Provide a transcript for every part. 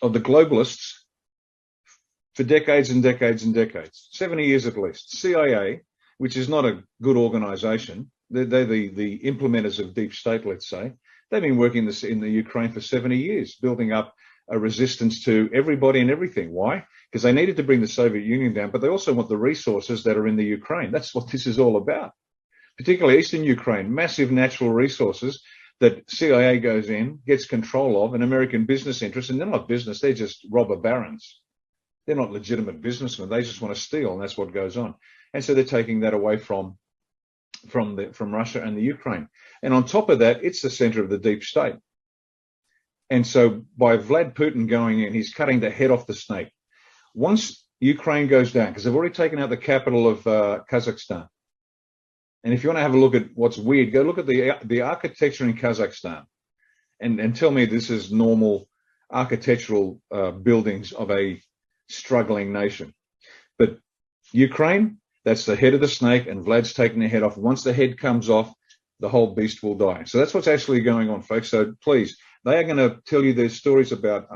of the globalists for decades and decades and decades, 70 years at least. CIA, which is not a good organization, they're the implementers of deep state, let's say. They've been working this in the Ukraine for 70 years, building up a resistance to everybody and everything. Why? Because they needed to bring the Soviet Union down, but they also want the resources that are in the Ukraine. That's what this is all about. Particularly Eastern Ukraine, massive natural resources that CIA goes in, gets control of, and American business interests, and they're not business, they're just robber barons. They're not legitimate businessmen. They just want to steal, and that's what goes on. And so they're taking that away from Russia and the Ukraine. And on top of that, it's the center of the deep state. And so by Vlad Putin going in, he's cutting the head off the snake. Once Ukraine goes down, because they've already taken out the capital of Kazakhstan. And if you want to have a look at what's weird, go look at the architecture in Kazakhstan and tell me this is normal architectural buildings of a struggling nation. But Ukraine, that's the head of the snake, and Vlad's taking the head off. Once the head comes off, the whole beast will die. So that's what's actually going on, folks. So please, they are going to tell you their stories about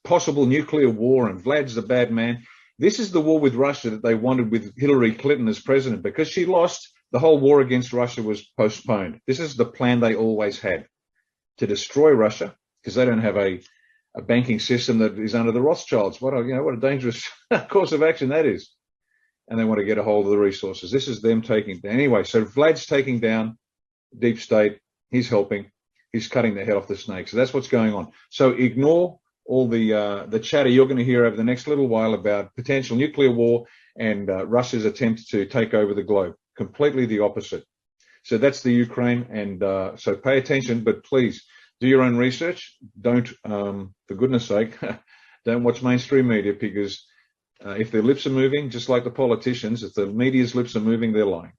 possible nuclear war, and Vlad's the bad man. This is the war with Russia that they wanted with Hillary Clinton as president. Because she lost, the whole war against Russia was postponed. This is the plan they always had, to destroy Russia, because they don't have a banking system that is under the Rothschilds. What a dangerous course of action that is. And they want to get a hold of the resources. This is them taking down. Anyway, so Vlad's taking down deep state. He's helping. He's cutting the head off the snake. So that's what's going on. So ignore all the chatter you're going to hear over the next little while about potential nuclear war and Russia's attempt to take over the globe. Completely the opposite. So that's the Ukraine. And so pay attention, but please do your own research. Don't, for goodness sake, don't watch mainstream media, because if their lips are moving, just like the politicians, if the media's lips are moving, they're lying.